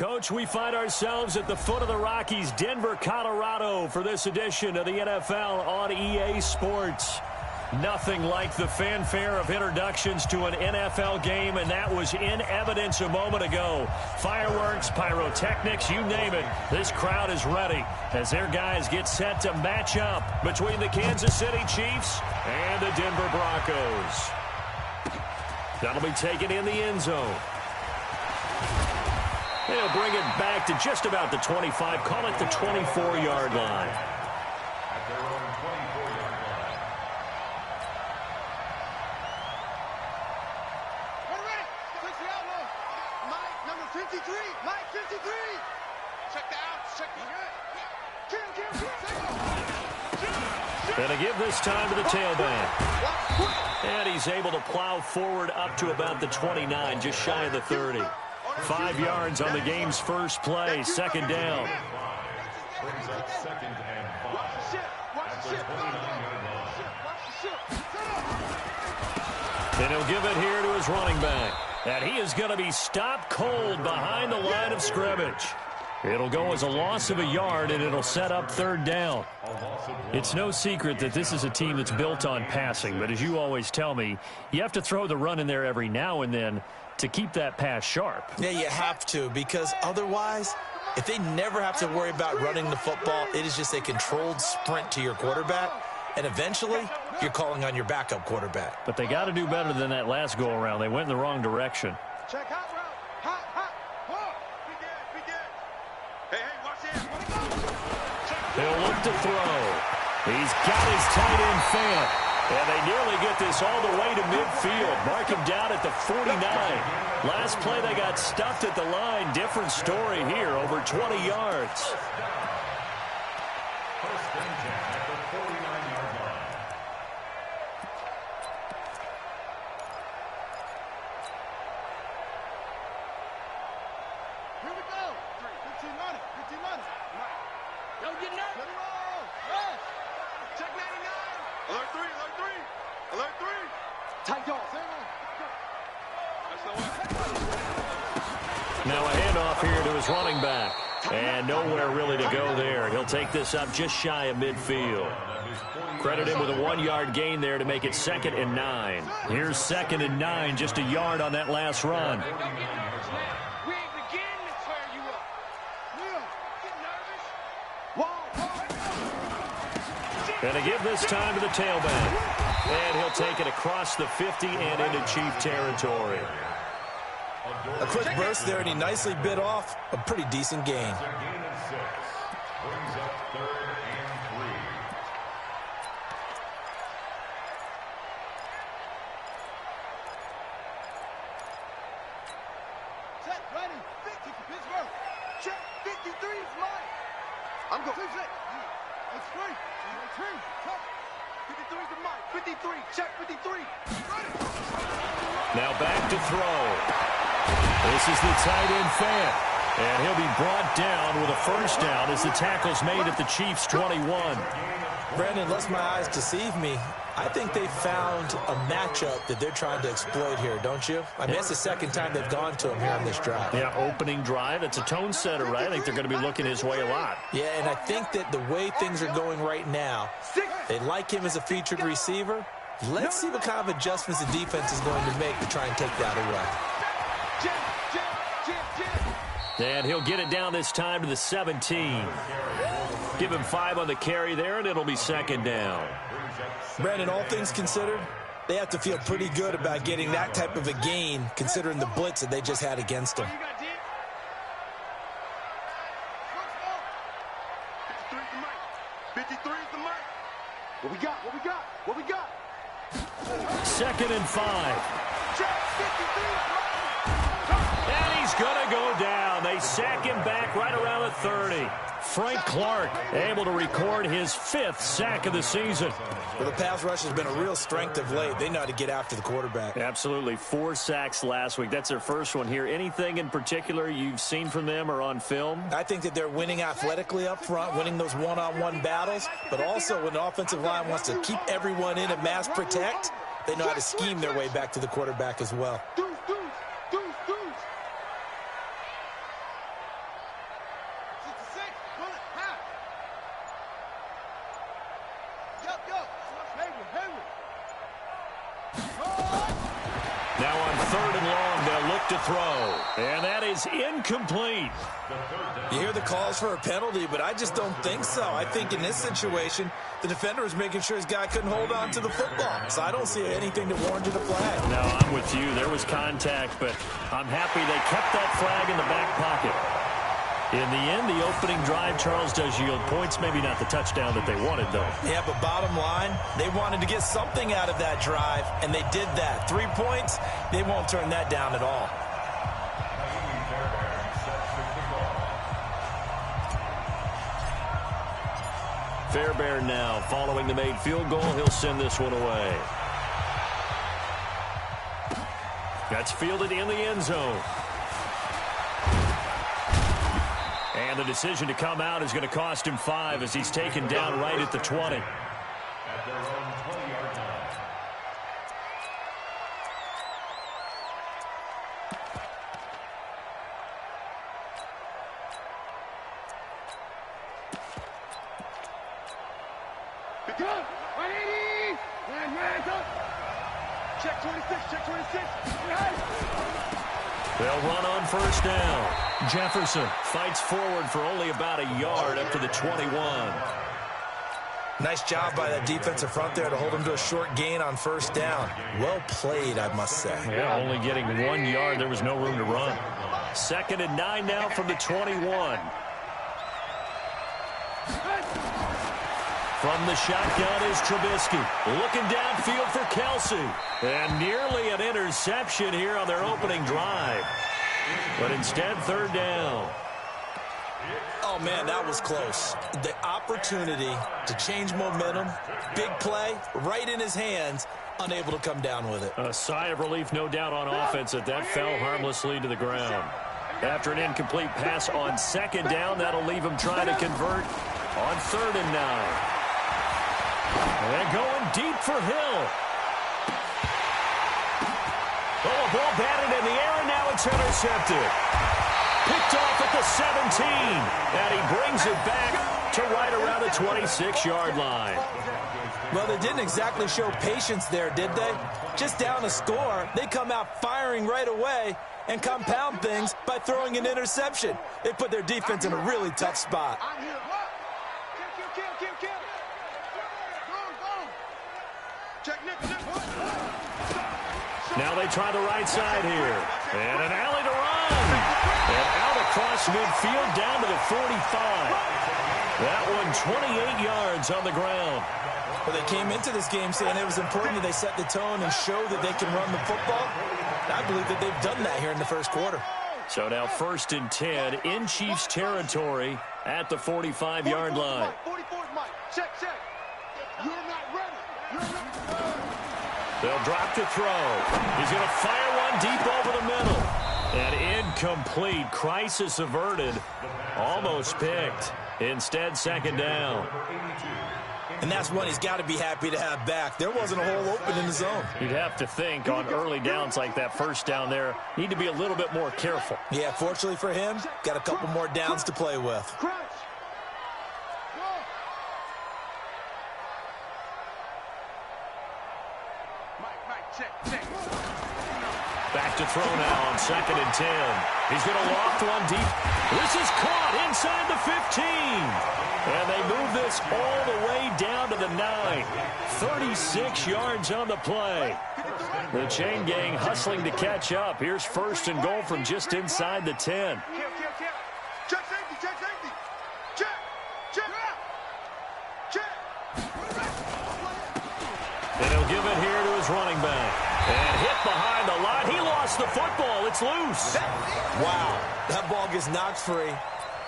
Coach, we find ourselves at the foot of the Rockies, Denver, Colorado, for this edition of the NFL on EA Sports. Nothing like the fanfare of introductions to an NFL game, and that was in evidence a moment ago. Fireworks, pyrotechnics, you name it. This crowd is ready as their guys get set to match up between the Kansas City Chiefs and the Denver Broncos. That'll be taken in the end zone. They'll bring it back to just about the 25, call it the 24-yard line. At their own 24-yard line. Ready. Switch the outlaw. Mike, number 53. Mike, 53. Check the outs. Check the And to give this time to the tailback. And he's able to plow forward up to about the 29, just shy of the 30. 5 yards on the game's first play, second down. Brings up second and 5. At the 29-yard line. And he'll give it here to his running back. And he is going to be stopped cold behind the line of scrimmage. It'll go as a loss of a yard, and it'll set up third down. It's no secret that this is a team that's built on passing, but as you always tell me, you have to throw the run in there every now and then to keep that pass sharp. Yeah, you have to, because otherwise, if they never have to worry about running the football, it is just a controlled sprint to your quarterback, and eventually, you're calling on your backup quarterback. But they got to do better than that last go-around. They went in the wrong direction. Check hot route. Hot. Whoa. Be good. Hey, watch it. He'll look to throw. He's got his tight end fan. And they nearly get this all the way to midfield. Mark him down at the 49. Last play, they got stuffed at the line. Different story here, over 20 yards. First and 10 at the 49-yard line. Here we go. 15 money. Don't get nervous. Let it roll. Rush. Check 99. Alert 3. Tight dog. Now a handoff here to his running back. And nowhere really to go there. He'll take this up just shy of midfield. Credit him with a 1-yard gain there to make it 2nd and 9. Here's 2nd and 9, just a yard on that last run. We ain't beginning to tear you up. Will, get nervous. And to give this time to the tailback. And he'll take it across the 50 and into Chief territory. A quick burst there, and he nicely bit off a pretty decent gain. A gain of 6. Brings up 3rd and 3. Set, ready. 50 for Pittsburgh. Check. 53 is mine. I'm going. It's free. 53 is mine. 53. Check 53. Ready. Now back to throw. This is the tight end fan. And he'll be brought down with a first down as the tackle's made at the Chiefs' 21. Brandon, unless my eyes deceive me, I think they found a matchup that they're trying to exploit here, don't you? I mean, it's the second time they've gone to him here on this drive. Yeah, opening drive. It's a tone setter, right? I think they're going to be looking his way a lot. Yeah, and I think that the way things are going right now, they like him as a featured receiver. Let's see what kind of adjustments the defense is going to make to try and take that away. And he'll get it down this time to the 17. Give him 5 on the carry there, and it'll be 2nd down. Brandon, all things considered, they have to feel pretty good about getting that type of a gain, considering the blitz that they just had against them. 53 is the mic. What we got? 2nd and 5. Check 53. And he's going to go down. They sack him back right around the 30. Frank Clark able to record his 5th sack of the season. Well, the pass rush has been a real strength of late. They know how to get after the quarterback. Absolutely. 4 sacks last week. That's their first one here. Anything in particular you've seen from them or on film? I think that they're winning athletically up front, winning those one-on-one battles, but also when the offensive line wants to keep everyone in and mass protect, they know how to scheme their way back to the quarterback as well. Now on 3rd and long, they'll look to throw. And that is incomplete. You hear the calls for a penalty, but I just don't think so. I think in this situation, the defender was making sure his guy couldn't hold on to the football. So I don't see anything that warranted a flag. No, I'm with you. There was contact, but I'm happy they kept that flag in the back pocket. In the end, the opening drive, Charles, does yield points. Maybe not the touchdown that they wanted, though. Yeah, but bottom line, they wanted to get something out of that drive, and they did that. 3 points, they won't turn that down at all. Fairbairn now, following the made field goal, he'll send this one away. That's fielded in the end zone. And the decision to come out is going to cost him 5 as he's taken down right at the 20. At their own 20-yard line. Good. 180. Man, up. Check 26. Check 26. They'll run on 1st down. Jefferson fights forward for only about a yard up to the 21. Nice job by that defensive front there to hold him to a short gain on 1st down. Well played, I must say. Yeah, only getting 1 yard. There was no room to run. 2nd and 9 now from the 21. From the shotgun is Trubisky. Looking downfield for Kelsey. And nearly an interception here on their opening drive. But instead, 3rd down. Oh, man, that was close. The opportunity to change momentum, big play, right in his hands, unable to come down with it. A sigh of relief, no doubt, on offense that fell harmlessly to the ground. After an incomplete pass on 2nd down, that'll leave him trying to convert on 3rd and 9. And going deep for Hill. Oh, a ball batted in the air, and now it's intercepted. Picked off at the 17, and he brings it back to right around the 26-yard line. Well, they didn't exactly show patience there, did they? Just down a score, they come out firing right away and compound things by throwing an interception. They put their defense in a really tough spot. Now they try the right side here. And an alley to run. And out across midfield down to the 45. That one 28 yards on the ground. Well, they came into this game saying it was important that they set the tone and show that they can run the football. And I believe that they've done that here in the 1st quarter. So now 1st and 10 in Chiefs territory at the 45-yard line. 44, Mike. Check. You're not ready. They'll drop to throw. He's going to fire one deep over the middle. And incomplete. Crisis averted. Almost picked. Instead, 2nd down. And that's one he's got to be happy to have back. There wasn't a hole open in the zone. You'd have to think on early downs like that 1st down there, need to be a little bit more careful. Yeah, fortunately for him, got a couple more downs to play with. Back to throw now on 2nd and 10. He's going to loft one deep. This is caught inside the 15. And they move this all the way down to the 9. 36 yards on the play. The chain gang hustling to catch up. Here's 1st and goal from just inside the 10. Check safety. And he'll give it here to his running back. And hit behind the line. He lost the football. It's loose. Wow. That ball gets knocked free,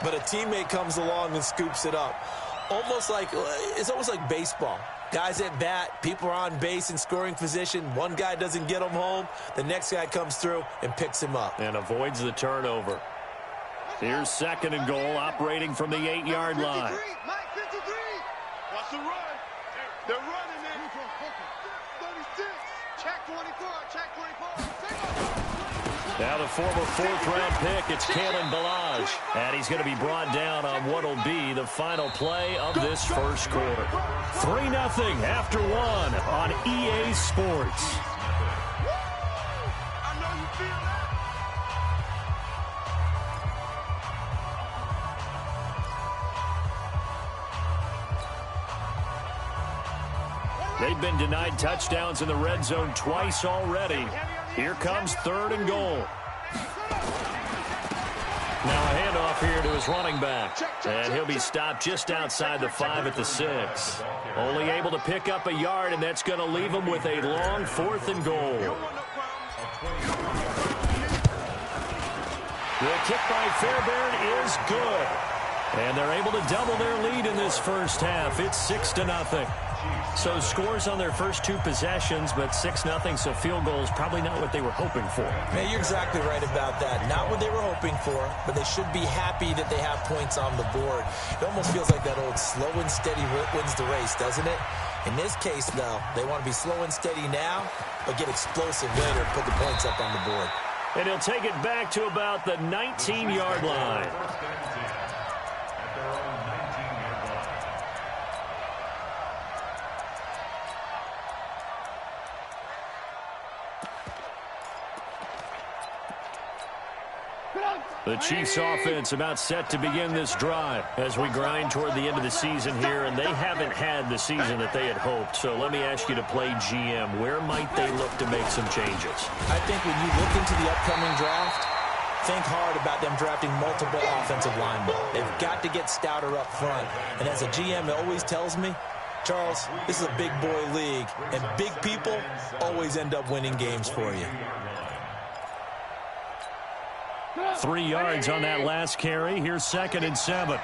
but a teammate comes along and scoops it up. It's almost like baseball. Guys at bat, people are on base in scoring position. One guy doesn't get him home. The next guy comes through and picks him up. And avoids the turnover. Here's 2nd and goal, operating from the 8-yard line. Mike, 53. Watch the run. They're running, man. 36. Check 24. Now the former fourth-round pick, it's Kalen Ballage. And he's going to be brought down on what will be the final play of this first quarter. 3-0 after 1 on EA Sports. They've been denied touchdowns in the red zone twice already. Here comes 3rd and goal. Now a handoff here to his running back. And he'll be stopped just outside the 5 at the 6. Only able to pick up a yard, and that's going to leave him with a long 4th and goal. The kick by Fairbairn is good. And they're able to double their lead in this first half. It's 6-0. So scores on their first 2 possessions, but 6-0, so field goal is probably not what they were hoping for. Man, you're exactly right about that. Not what they were hoping for, but they should be happy that they have points on the board. It almost feels like that old slow and steady wins the race, doesn't it? In this case, though, they want to be slow and steady now, but get explosive later and put the points up on the board. And he'll take it back to about the 19-yard line. The Chiefs offense about set to begin this drive as we grind toward the end of the season here, and they haven't had the season that they had hoped. So let me ask you to play GM. Where might they look to make some changes? I think when you look into the upcoming draft, think hard about them drafting multiple offensive linemen. They've got to get stouter up front. And as a GM, it always tells me, Charles, this is a big boy league, and big people always end up winning games for you. 3 yards on that last carry. Here's 2nd and 7.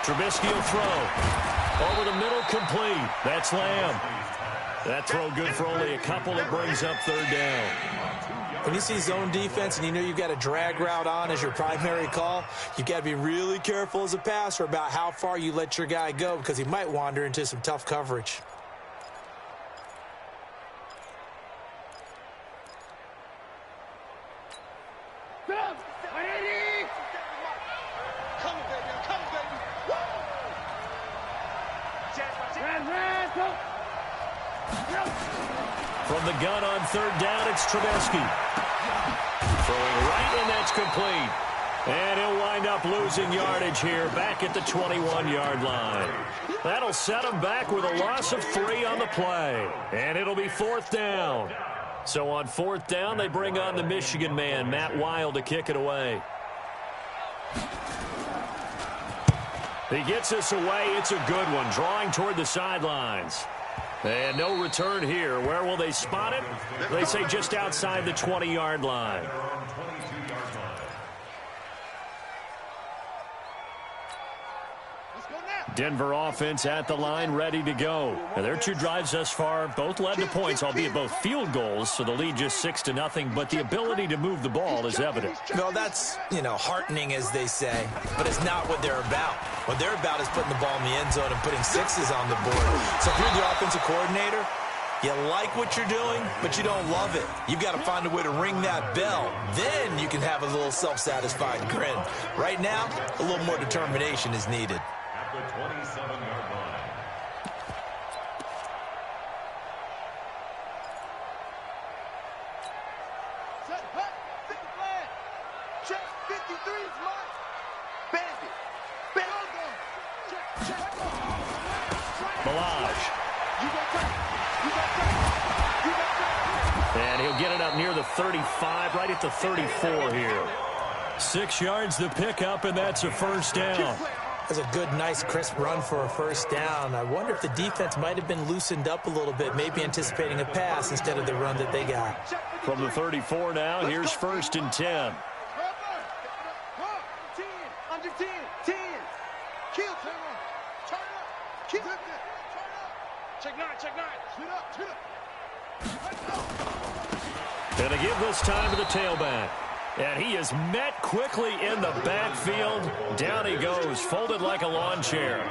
Trubisky will throw. Over the middle, complete. That's Lamb. That throw good for only a couple. It brings up 3rd down. When you see zone defense and you know you've got a drag route on as your primary call, you've got to be really careful as a passer about how far you let your guy go because he might wander into some tough coverage. From the gun on 3rd down, it's Trubisky. Throwing right, and that's complete. And he'll wind up losing yardage here back at the 21-yard line. That'll set him back with a loss of 3 on the play. And it'll be 4th down. So on 4th down, they bring on the Michigan man, Matt Wild, to kick it away. He gets this away. It's a good one, drawing toward the sidelines. And no return here. Where will they spot it? They say just outside the 20-yard line. Denver offense at the line, ready to go. Now, their 2 drives thus far both led to points, albeit both field goals, so the lead just 6-0, but the ability to move the ball is evident. Well, that's, heartening, as they say, but it's not what they're about. What they're about is putting the ball in the end zone and putting 6s on the board. So if you're the offensive coordinator, you like what you're doing, but you don't love it. You've got to find a way to ring that bell. Then you can have a little self-satisfied grin. Right now, a little more determination is needed. The 27-yard line. Set, hut, 50 flag. Check, 53's mine. Bandit. Bandit. Check, check. Ballage. You got time. You got time. You got time. And he'll get it up near the 35, right at the 34 here. 6 yards the pickup, and that's a 1st down. That's a good, nice, crisp run for a 1st down. I wonder if the defense might have been loosened up a little bit, maybe anticipating a pass instead of the run that they got. From the 34 now, here's 1st and 10. 10, under 10, 10. Kill, turn on. Turn up. Kill. Turn up. Check 9, check 9. Shoot up, shoot up. And they give this time to the tailback. And he is met quickly in the backfield. Down he goes, folded like a lawn chair.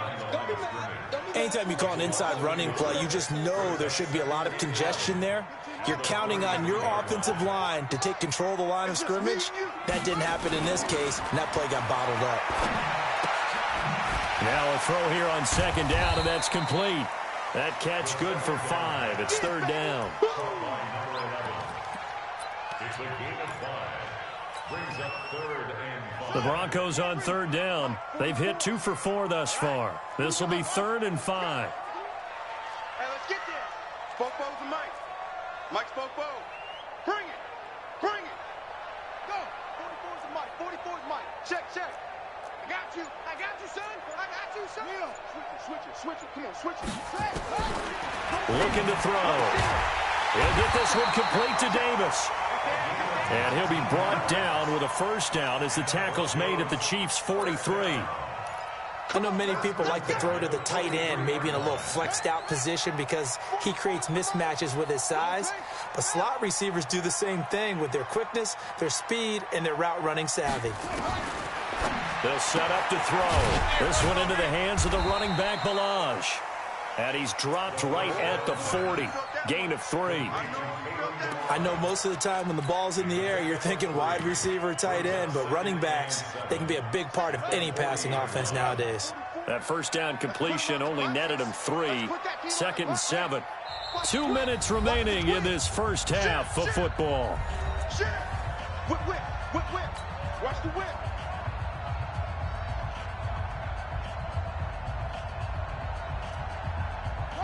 Anytime you call an inside running play, you just know there should be a lot of congestion there. You're counting on your offensive line to take control of the line of scrimmage. That didn't happen in this case, and that play got bottled up. Now a throw here on second down, and that's complete. That catch good for 5. It's third down. It's a gain of 5. Brings up 3rd and 5. The Broncos on third down. They've hit 2 for 4 thus far. This will be 3rd and 5. Hey, let's get there. Spopo's and Mike. Mike Spopo. Bring it. Bring it. Go. 44's and Mike. 44's Mike. Check, check. I got you. I got you, son. I got you, son. Switch it. Switch it. Come on, switch it. Looking to throw. He'll get this one complete to Davis. And he'll be brought down with a first down as the tackle's made at the Chiefs' 43. I know many people like to throw to the tight end, maybe in a little flexed out position because he creates mismatches with his size. But slot receivers do the same thing with their quickness, their speed, and their route running savvy. They'll set up to throw. This one into the hands of the running back, Balaj. And he's dropped right at the 40. Gain of 3. I know most of the time when the ball's in the air, you're thinking wide receiver, tight end, but running backs, they can be a big part of any passing offense nowadays. That first down completion only netted him 3. 2nd and 7. 2 minutes remaining in this first half of football. Whip, whip, whip, whip. Watch the whip.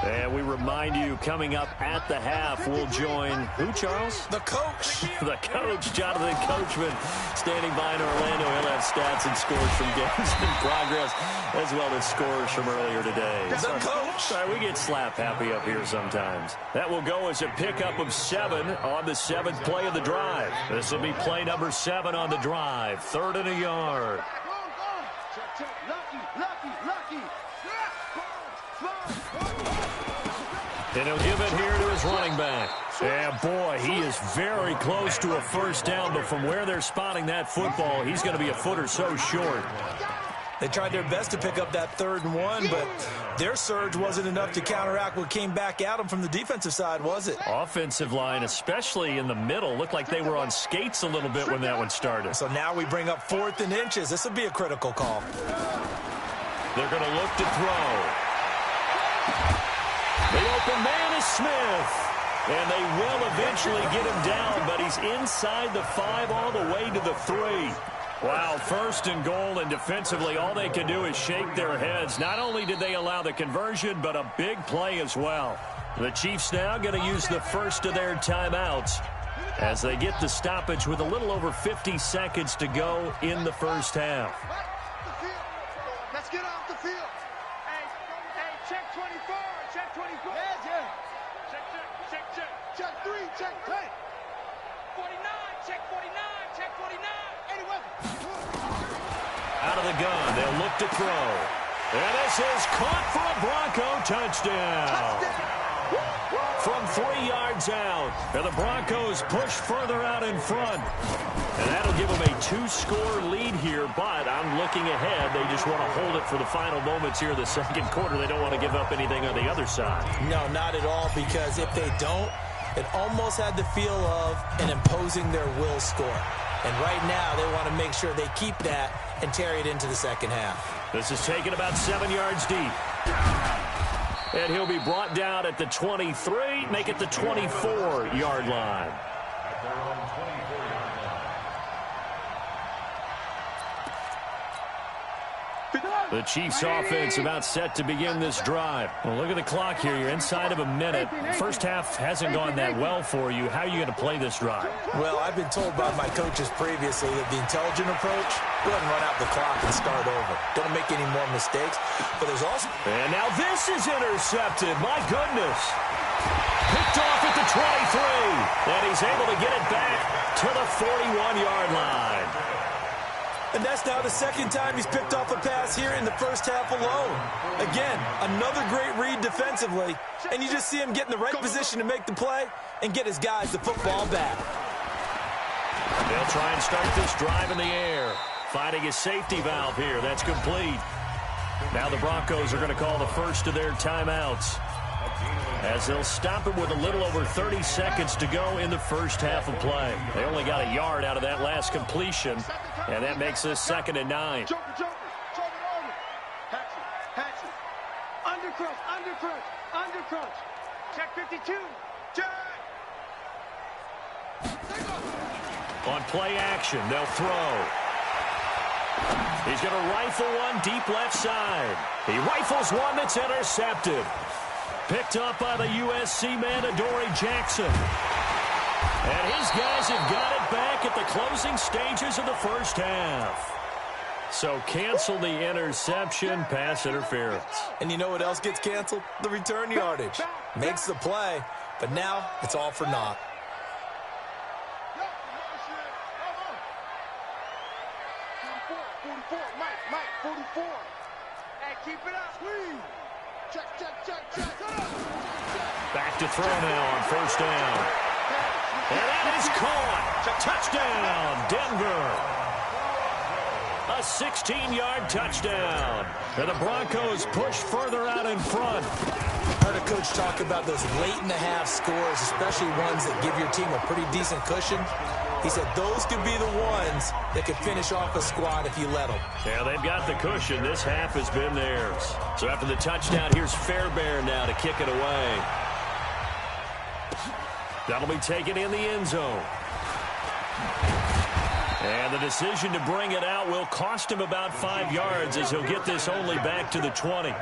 And we remind you, coming up at the half, we'll join who, Charles? The coach. The coach, Jonathan Coachman, standing by in Orlando. He'll have stats and scores from games in progress, as well as scores from earlier today. The coach. Sorry, we get slap happy up here sometimes. That will go as a pickup of 7 on the 7th play of the drive. This will be play number 7 on the drive. 3rd and a yard. Lucky. And he'll give it here to his running back. And boy, he is very close to a first down, but from where they're spotting that football, he's going to be a foot or so short. They tried their best to pick up that 3rd and 1, but their surge wasn't enough to counteract what came back at them from the defensive side, was it? Offensive line, especially in the middle, looked like they were on skates a little bit when that one started. So now we bring up 4th and inches. This will be a critical call. They're going to look to throw. The open man is Smith. And they will eventually get him down, but he's inside the 5 all the way to the 3. Wow, 1st and goal, and defensively all they can do is shake their heads. Not only did they allow the conversion, but a big play as well. The Chiefs now going to use the first of their timeouts as they get the stoppage with a little over 50 seconds to go in the first half. Let's get off the field. Hey, check 24. Check 24. Yeah. Check 3. Check 10. 49. Check 49. Check 49. Anyway. Out of the gun, they'll look to throw. And this is caught for a Bronco touchdown. From 3 yards out. And the Broncos push further out in front. And that'll give them a 2-score lead here, but I'm looking ahead. They just want to hold it for the final moments here in the second quarter. They don't want to give up anything on the other side. No, not at all, because if they don't, it almost had the feel of an imposing their will score. And right now, they want to make sure they keep that and carry it into the second half. This is taken about 7 yards deep. And he'll be brought down at the 23, make it the 24-yard line. At their own 24-yard line. The Chiefs offense about set to begin this drive. Well, look at the clock here. You're inside of a minute. First half hasn't gone that well for you. How are you going to play this drive? Well, I've been told by my coaches previously that the intelligent approach, go ahead and run out the clock and start over. Don't make any more mistakes. But there's also... And now this is intercepted. My goodness. Picked off at the 23. And he's able to get it back to the 41-yard line. And that's now the second time he's picked off a pass here in the first half alone. Again, another great read defensively, and you just see him get in the right position to make the play and get his guys the football back. They'll try and start this drive in the air. Finding a safety valve here. That's complete. Now the Broncos are going to call the first of their timeouts, as they'll stop it with a little over 30 seconds to go in the first half of play. They only got a yard out of that last completion, and that makes this 2nd and 9. Undercrunch. Check 52. Check. On play action, they'll throw. He's going to rifle one deep left side. He rifles one that's intercepted. Picked up by the USC man, Adoree Jackson. And his guys have got it back at the closing stages of the first half. So cancel the interception, pass interference. And you know what else gets canceled? The return yardage. Makes the play, but now it's all for naught. 44, Mike, 44. Hey, keep it up. Check. Back to throw now on first down. And that is caught. Touchdown, Denver. A 16-yard touchdown. And the Broncos push further out in front. Heard a coach talk about those late-in-the-half scores, especially ones that give your team a pretty decent cushion. He said those could be the ones that could finish off a squad if you let them. Yeah, they've got the cushion. This half has been theirs. So after the touchdown, here's Fairbairn now to kick it away. That'll be taken in the end zone. And the decision to bring it out will cost him about 5 yards, as he'll get this only back to the 20.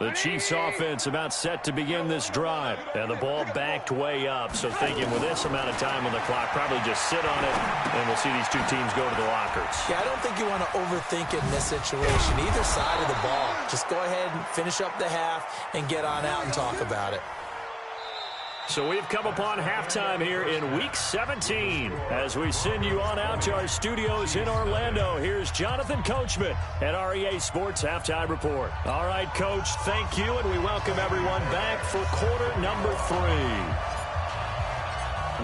The Chiefs offense about set to begin this drive. And the ball backed way up. So thinking with this amount of time on the clock, probably just sit on it, and we'll see these two teams go to the lockers. Yeah, I don't think you want to overthink it in this situation. Either side of the ball. Just go ahead and finish up the half and get on out and talk about it. So we've come upon halftime here in Week 17. As we send you on out to our studios in Orlando, here's Jonathan Coachman at REA Sports Halftime Report. All right, Coach, thank you, and we welcome everyone back for quarter number 3.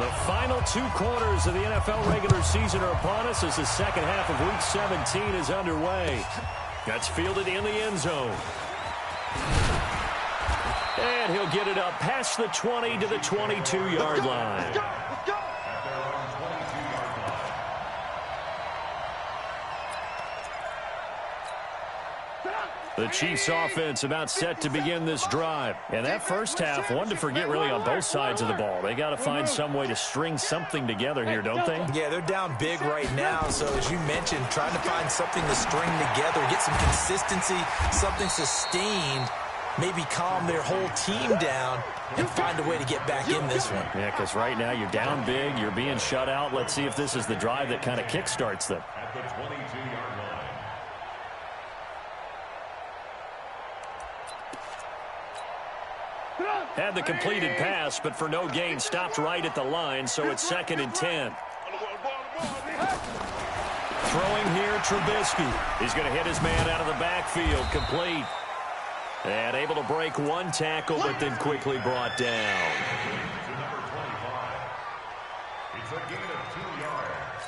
The final 2 quarters of the NFL regular season are upon us as the second half of Week 17 is underway. That's fielded in the end zone. And he'll get it up past the 20 to the 22-yard line. Let's go. The Chiefs offense about set to begin this drive. And that first half, one to forget really on both sides of the ball. They got to find some way to string something together here, don't they? Yeah, they're down big right now. So as you mentioned, trying to find something to string together, get some consistency, something sustained, maybe calm their whole team down and find a way to get back in this one. Yeah, because right now you're down big, you're being shut out. Let's see if this is the drive that kind of kickstarts them. At the 22-yard line. Had the completed pass, but for no gain, stopped right at the line, so it's 2nd and 10. Throwing here, Trubisky. He's going to hit his man out of the backfield, complete. And able to break one tackle, but then quickly brought down. To number 25. It's a gain of 2 yards.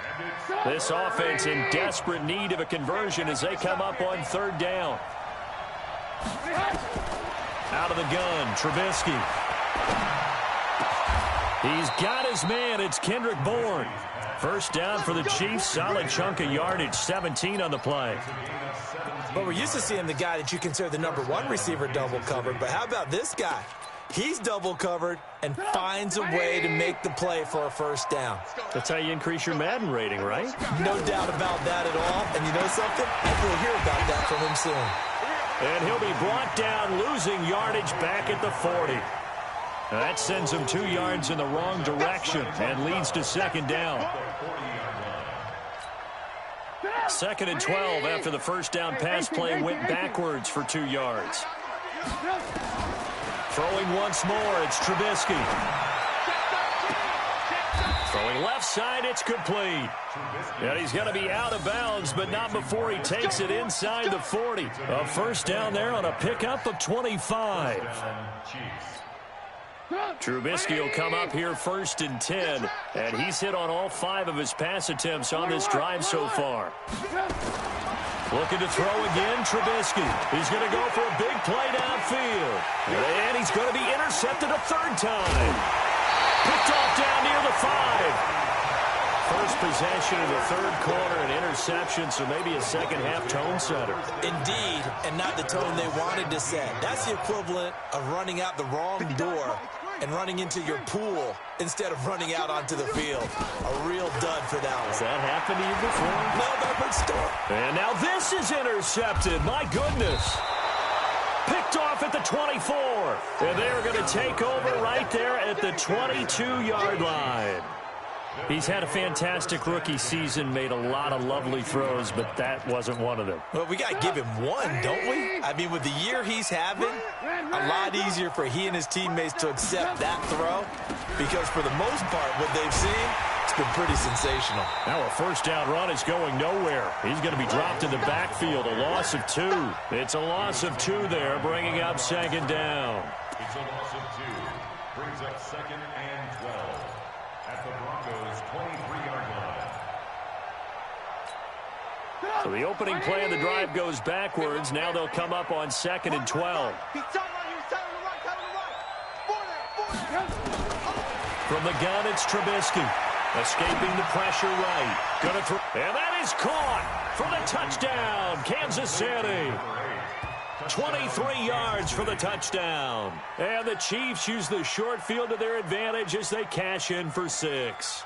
And it's This offense in desperate need of a conversion as they come up on 3rd down. Out of the gun, Trubisky. He's got his man. It's Kendrick Bourne. First down for the Chiefs. Solid chunk of yardage, 17 on the play. But we're used to seeing the guy that you consider the number 1 receiver double covered. But how about this guy? He's double covered and finds a way to make the play for a first down. That's how you increase your Madden rating, right? No doubt about that at all. And you know something? I think we'll hear about that from him soon. And he'll be brought down, losing yardage back at the 40. Now that sends him 2 yards in the wrong direction and leads to 2nd down. 2nd and 12 after the first down pass play went backwards for 2 yards. Throwing once more, it's Trubisky. Throwing left side, it's complete. And he's going to be out of bounds, but not before he takes it inside the 40. A first down there on a pickup of 25. Trubisky will come up here 1st and 10, and he's hit on all 5 of his pass attempts on this drive so far. Looking to throw again, Trubisky. He's going to go for a big play downfield. And he's going to be intercepted a 3rd time. Picked off down near the 5. First possession of the 3rd quarter, an interception, so maybe a second-half tone setter. Indeed, and not the tone they wanted to set. That's the equivalent of running out the wrong door and running into your pool instead of running out onto the field. A real dud for that one. Has that happened to you before? No, but I've heard story. And now this is intercepted. My goodness. Picked off at the 24. And they're going to take over right there at the 22-yard line. He's had a fantastic rookie season, made a lot of lovely throws, but that wasn't one of them. Well, we got to give him one, don't we? I mean, with the year he's having, a lot easier for he and his teammates to accept that throw because for the most part, what they've seen, it's been pretty sensational. Now a first down run is going nowhere. He's going to be dropped in the backfield, a loss of 2. It's a loss of 2 there, bringing up 2nd down. It's a loss of 2. Brings up 2nd and 12. At the Broncos' 23-yard line. So the opening play of the drive goes backwards. Now they'll come up on 2nd and 12. From the gun, it's Trubisky. Escaping the pressure right. Gonna throw. And that is caught for the touchdown. Kansas City. 23 yards for the touchdown. And the Chiefs use the short field to their advantage as they cash in for 6.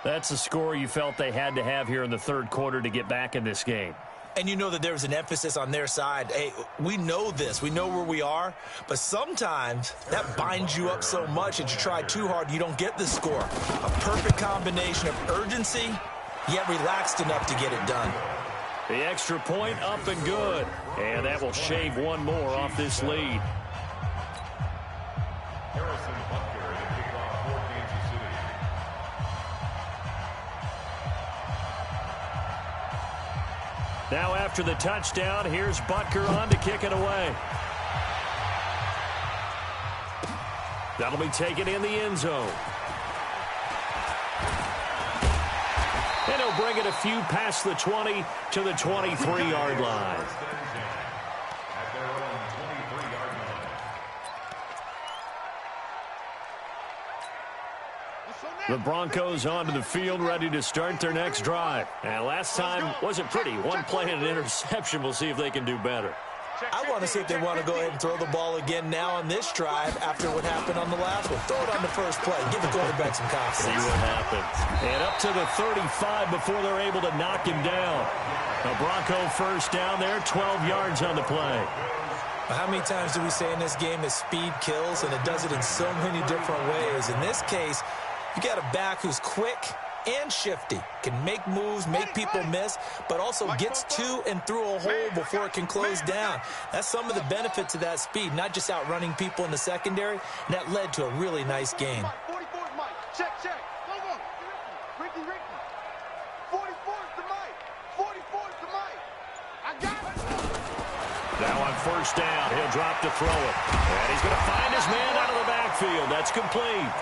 That's a score you felt they had to have here in the 3rd quarter to get back in this game. And you know that there's an emphasis on their side. Hey, we know this. We know where we are. But sometimes that binds you up so much that you try too hard, you don't get the score. A perfect combination of urgency, yet relaxed enough to get it done. The extra point up and good. And that will shave one more off this lead. Harrison Butker to kick off for Kansas City. Now after the touchdown, here's Butker on to kick it away. That'll be taken in the end zone. And he'll bring it a few past the 20 to the 23-yard line. At their own 23-yard line. The Broncos onto the field, ready to start their next drive. And last time wasn't pretty. One play and an interception. We'll see if they can do better. I want to see if they want to go ahead and throw the ball again now on this drive after what happened on the last one. Throw it on the first play. Give the quarterback some confidence. See what happens. And up to the 35 before they're able to knock him down. A Bronco first down there, 12 yards on the play. How many times do we say in this game that speed kills, and it does it in so many different ways? In this case, you got a back who's quick and shifty, can make moves, make people miss, but also gets to and through a hole before it can close down. That's some of the benefits of that speed, not just outrunning people in the secondary, and that led to a really nice game. 44 is Mike. Check, check. Go, go. Ricky. 44 is the Mike. 44 is the Mike. I got it. Now on first down, he'll drop to throw it. And he's going to find his man out of the backfield. That's complete.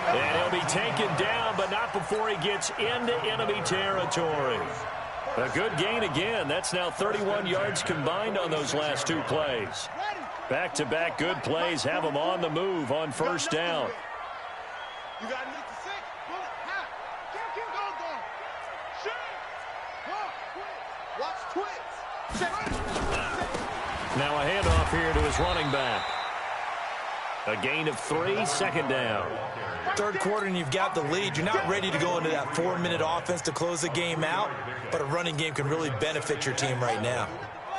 And he'll be taken down, but not before he gets into enemy territory. A good gain again. That's now 31 yards combined on those last 2 plays. Back-to-back good plays have them on the move on first down. You got to get to 6. Pull it. High. Go. Shoot. Watch twitch. Check. Now a handoff here to his running back. A gain of 3, 2nd down. 3rd quarter and you've got the lead. You're not ready to go into that 4-minute offense to close the game out, but a running game can really benefit your team right now.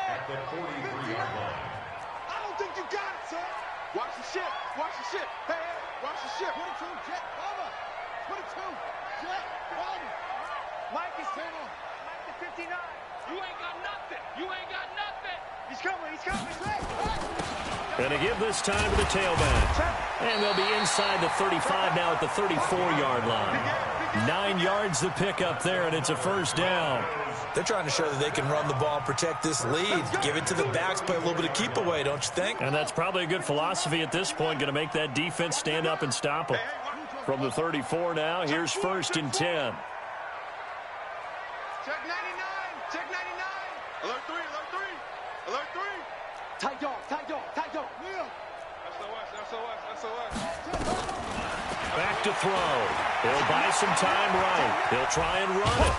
At the 43-yard line. I don't think you got it, son. Watch the ship. Hey, watch the ship. 22, jet, cover. 22, jet, cover. Mike is 10 on. Mike is 59. You ain't got nothing. You ain't got nothing. He's coming. He's coming. Going to give this time to the tailback. And they'll be inside the 35 now at the 34-yard line. 9 yards to pick up there, and it's a first down. They're trying to show that they can run the ball and protect this lead. Give it to the backs, play a little bit of keep away, don't you think? And that's probably a good philosophy at this point. Going to make that defense stand up and stop them. From the 34 now, here's 1st and 10. Check 99. Check 99. Alert 3. Alert 3. Alert 3. Tight dog. Tight dog. Tight dog. SOS. Back to throw. He'll buy some time right. He'll try and run it.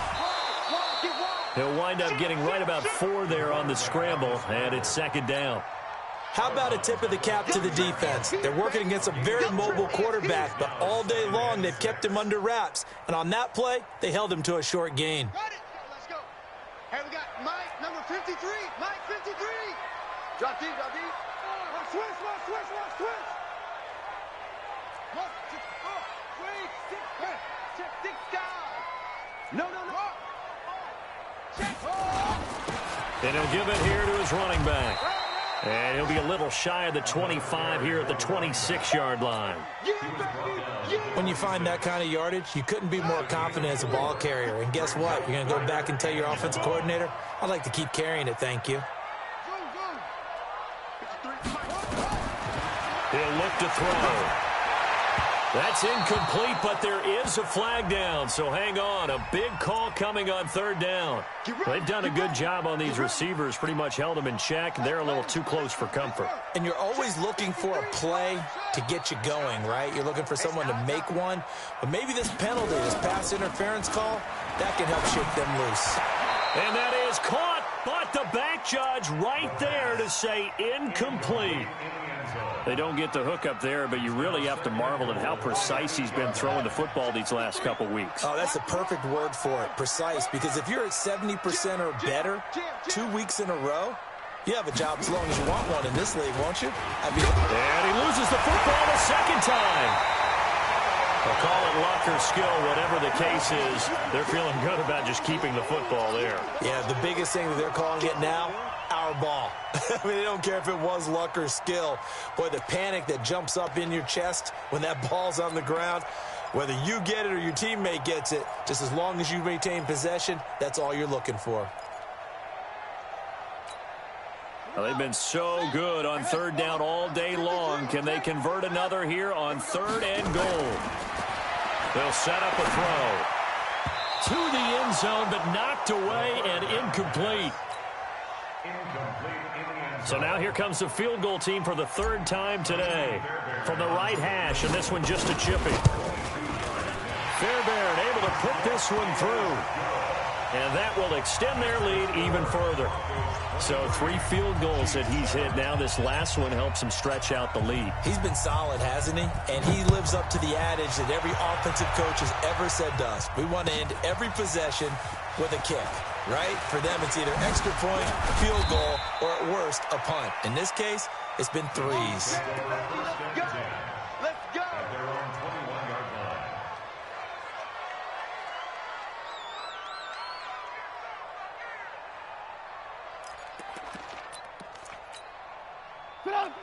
He'll wind up getting right about 4 there on the scramble, and it's 2nd down. How about a tip of the cap to the defense? They're working against a very mobile quarterback, but all day long they've kept him under wraps. And on that play, they held him to a short gain. Got it. Let's go. Hey, we got Mike, number 53. Mike, 53. Drop deep, drop deep. Switch. Check, down. No. Check. And he'll give it here to his running back. And he'll be a little shy of the 25 here at the 26-yard line. When you find that kind of yardage, you couldn't be more confident as a ball carrier. And guess what? You're going to go back and tell your offensive coordinator, I'd like to keep carrying it, thank you. He'll look to throw. That's incomplete, but there is a flag down, so hang on. A big call coming on 3rd down. They've done a good job on these receivers, pretty much held them in check. They're a little too close for comfort. And you're always looking for a play to get you going, right? You're looking for someone to make one. But maybe this penalty, this pass interference call, that can help shake them loose. And that is caught, but the back judge right there to say incomplete. They don't get the hook up there, but you really have to marvel at how precise he's been throwing the football these last couple weeks. Oh, that's the perfect word for it, precise, because if you're at 70% or better 2 weeks in a row, you have a job as long as you want one in this league, won't you? And he loses the football a 2nd time. They'll call it luck or skill, whatever the case is. They're feeling good about just keeping the football there. Yeah, the biggest thing that they're calling it now, our ball. I mean, they don't care if it was luck or skill. Boy, the panic that jumps up in your chest when that ball's on the ground, whether you get it or your teammate gets it, just as long as you maintain possession, that's all you're looking for. Well, they've been so good on 3rd down all day long. Can they convert another here on 3rd and goal? They'll set up a throw to the end zone, but knocked away and incomplete. So now here comes the field goal team for the 3rd time today. From the right hash, and this one just a chipping. Fairbairn able to put this one through. And that will extend their lead even further. So 3 field goals that he's hit now. This last one helps him stretch out the lead. He's been solid, hasn't he? And he lives up to the adage that every offensive coach has ever said to us. We want to end every possession with a kick, right? For them, it's either extra point, field goal, or at worst, a punt. In this case, it's been 3s. Let's go.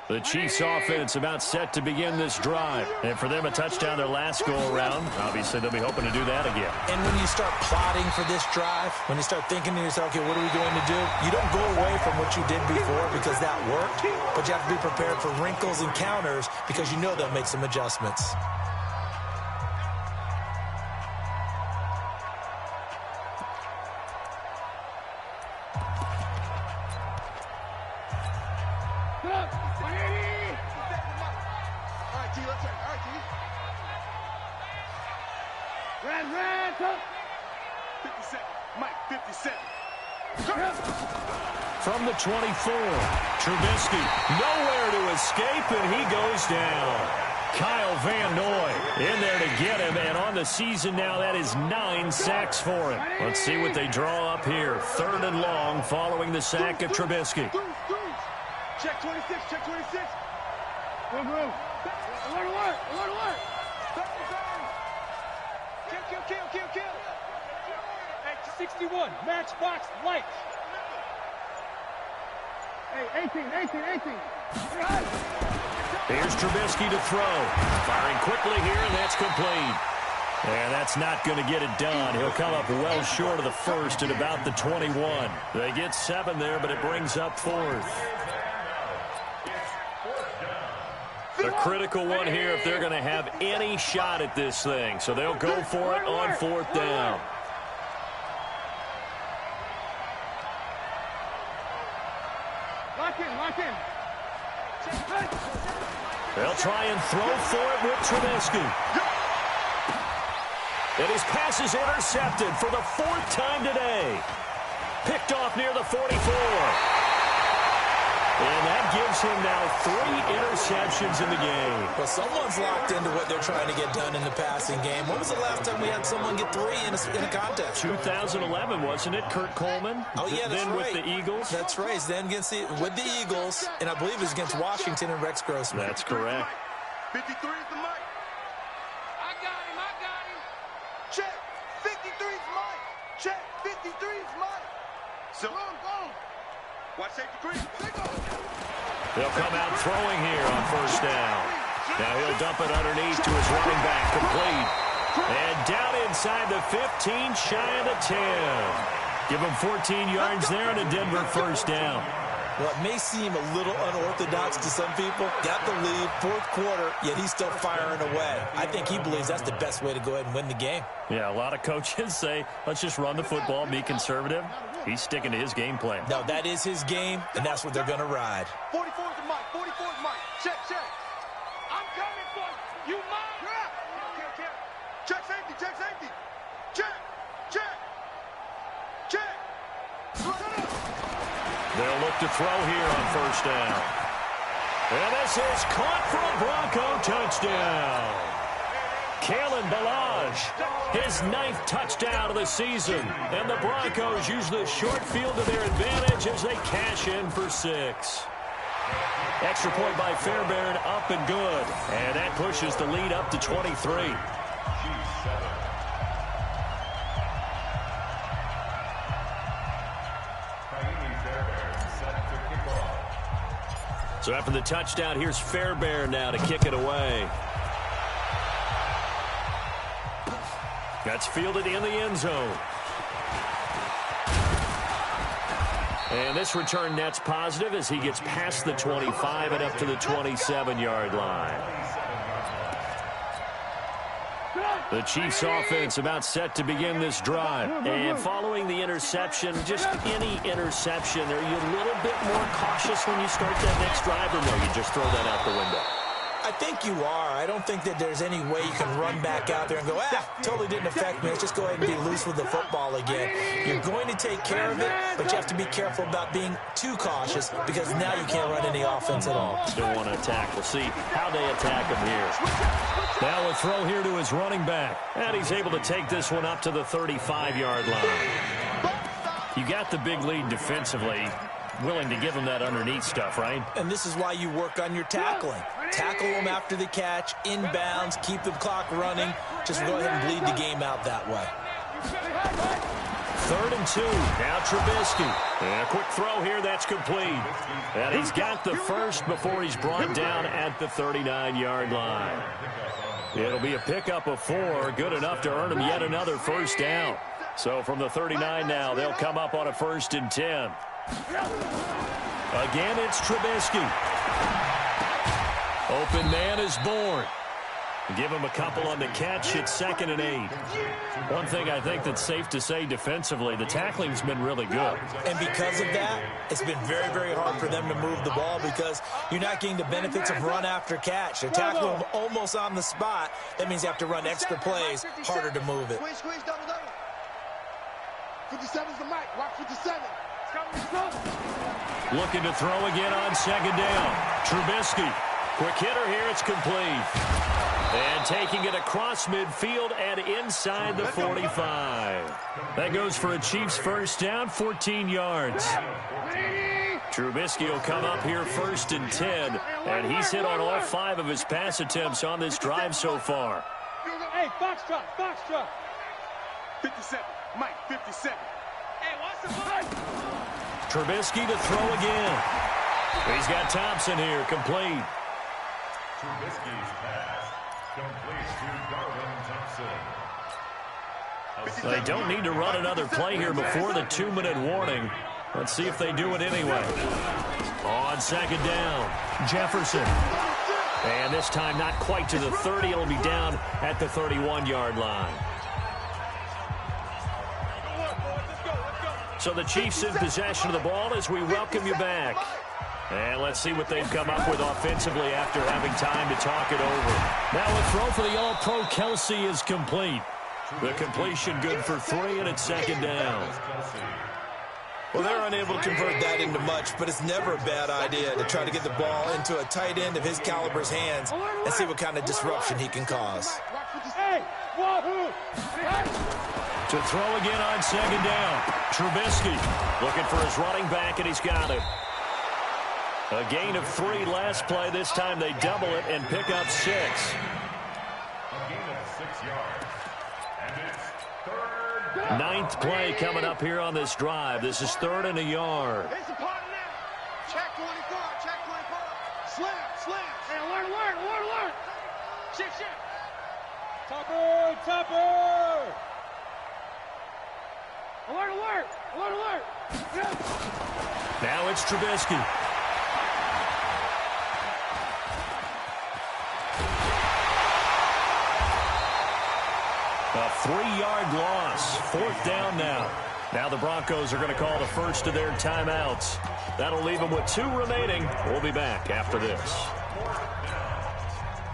The Chiefs offense about set to begin this drive. And for them, a touchdown their last go-around. Obviously, they'll be hoping to do that again. And when you start plotting for this drive, when you start thinking to yourself, okay, what are we going to do? You don't go away from what you did before because that worked, but you have to be prepared for wrinkles and counters because you know they'll make some adjustments. From the 24, Trubisky nowhere to escape, and he goes down. Kyle Van Noy in there to get him, and on the season now, that is 9 sacks for him. Let's see what they draw up here. 3rd and long following the sack of Trubisky. Check 26, check 26. Move. Alert. Kill. Hey, 61, matchbox lights. Here's Trubisky to throw. Firing quickly here, and that's complete. And that's not going to get it done. He'll come up well short of the first at about the 21. They get 7 there, but it brings up 4th. The critical one here if they're going to have any shot at this thing. So they'll go for it on 4th down. Lock in. They'll try and throw for it with Trubisky. And his pass is intercepted for the 4th time today. Picked off near the 44. And that gives him now 3 interceptions in the game. Well, someone's locked into what they're trying to get done in the passing game. When was the last time we had someone get 3 in a contest? 2011, wasn't it? Kurt Coleman? Oh, yeah, that's then right. With the Eagles? That's right. Then with the Eagles, and I believe it was against Washington and Rex Grossman. That's correct. 53 is the mic. I got him. Check. 53 is Mike. Check. 53 is Mike. So, go. Watch safety green. They'll come out throwing here on 1st down. Now he'll dump it underneath to his running back, complete. And down inside the 15, shy of the 10. Give him 14 yards there and a Denver 1st down. Well, it may seem a little unorthodox to some people. Got the lead, 4th quarter, yet he's still firing away. I think he believes that's the best way to go ahead and win the game. Yeah, a lot of coaches say, let's just run the football, be conservative. He's sticking to his game plan. No, that is his game, and that's what they're going to ride. 44 is the mic. 44 is Mike. Check. I'm coming for you. You mine. Yeah. Check safety. Check. They'll look to throw here on 1st down. And this is caught for a Bronco touchdown. Kalen Ballage, his 9th touchdown of the season. And the Broncos use the short field to their advantage as they cash in for 6. Extra point by Fairbairn, up and good. And that pushes the lead up to 23. So after the touchdown, here's Fairbairn now to kick it away. That's fielded in the end zone. And this return net's positive as he gets past the 25 and up to the 27-yard line. The Chiefs offense about set to begin this drive. And following the interception, just any interception, are you a little bit more cautious when you start that next drive, or no, you just throw that out the window? I think you are. I don't think that there's any way you can run back out there and go, totally didn't affect me. Let's just go ahead and be loose with the football again. You're going to take care of it, but you have to be careful about being too cautious because now you can't run any offense at all. Still want to attack. We'll see how they attack him here. Now a throw here to his running back. And he's able to take this one up to the 35-yard line. You got the big lead defensively. Willing to give him that underneath stuff, right? And this is why you work on your tackling. Tackle them after the catch, inbounds, keep the clock running. Just go ahead and bleed the game out that way. 3rd and 2. Now Trubisky. And a quick throw here. That's complete. And he's got the first before he's brought down at the 39-yard line. It'll be a pickup of 4. Good enough to earn him yet another 1st down. So from the 39 now, they'll come up on a 1st and 10. Again, it's Trubisky. Open man is born. Give him a couple on the catch. It's 2nd and 8. One thing I think that's safe to say defensively, the tackling's been really good. And because of that, it's been very, very hard for them to move the ball because you're not getting the benefits of run after catch. They're tackling them almost on the spot. That means you have to run extra plays, harder to move it. Squeeze, double. 57's the mic. Watch 57. Looking to throw again on 2nd down. Trubisky. Quick hitter here. It's complete. And taking it across midfield and inside the 45. That goes for a Chiefs 1st down, 14 yards. Trubisky will come up here 1st and 10. And he's hit on all 5 of his pass attempts on this drive so far. Hey, Foxtrot. 57. Mike, 57. Hey, watch the ball. Trubisky to throw again. He's got Thompson here, complete. Trubisky's pass complete to Darwin Thompson. They don't need to run another play here before the 2-minute warning. Let's see if they do it anyway. On second down, Jefferson. And this time not quite to the 30. It'll be down at the 31-yard line. So the Chiefs in possession of the ball as we welcome you back. And let's see what they've come up with offensively after having time to talk it over. Now a throw for the All-Pro Kelsey is complete. The completion good for 3, and it's second down. Well, they're unable to convert that into much, but it's never a bad idea to try to get the ball into a tight end of his caliber's hands and see what kind of disruption he can cause. To throw again on second down. Trubisky looking for his running back, and he's got it. A gain of 3 last play. This time they double it and pick up 6. A gain of 6 yards. And it's third down. 9th play coming up here on this drive. This is 3rd and a yard. It's a part of that. Check 24, check 24. Slam. Hey, alert. Shift. Topper. Alert. Now it's Trubisky. A 3-yard loss. 4th down now. Now the Broncos are going to call the first of their timeouts. That'll leave them with 2 remaining. We'll be back after this.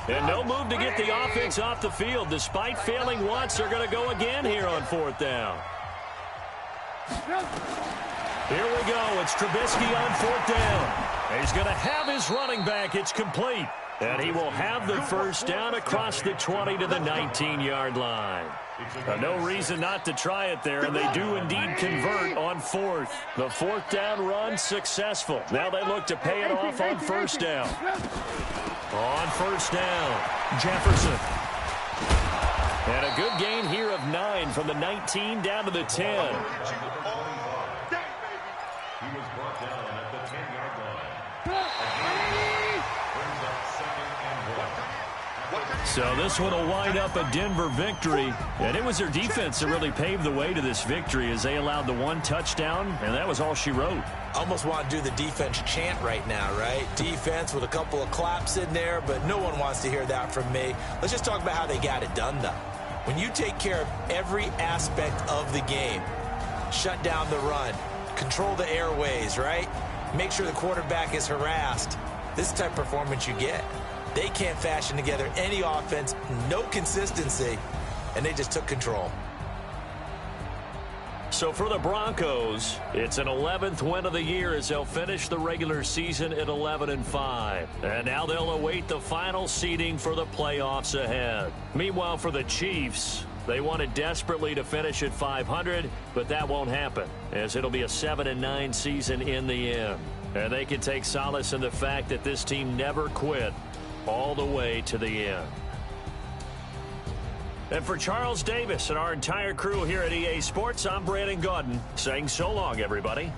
And no move to get the offense off the field. Despite failing once, they're going to go again here on 4th down. Here we go. It's Trubisky on 4th down. He's going to have his running back. It's complete. And he will have the first down across the 20 to the 19-yard line. No reason not to try it there, and they do indeed convert on 4th. The 4th down run successful. Now they look to pay it off on 1st down. On 1st down, Jefferson. And a good gain here of 9 from the 19 down to the 10. He was brought down at the 10-yard line. Brings up 2nd and 1. So this one will wind up a Denver victory. And it was their defense that really paved the way to this victory as they allowed the 1 touchdown, and that was all she wrote. Almost want to do the defense chant right now, right? Defense with a couple of claps in there, but no one wants to hear that from me. Let's just talk about how they got it done, though. When you take care of every aspect of the game, shut down the run, control the airways, right? Make sure the quarterback is harassed. This type of performance you get. They can't fashion together any offense, no consistency, and they just took control. So for the Broncos, it's an 11th win of the year as they'll finish the regular season at 11-5. And now they'll await the final seeding for the playoffs ahead. Meanwhile, for the Chiefs, they wanted desperately to finish at 500, but that won't happen, as it'll be a 7-9 season in the end. And they can take solace in the fact that this team never quit all the way to the end. And for Charles Davis and our entire crew here at EA Sports, I'm Brandon Gaudin saying so long, everybody.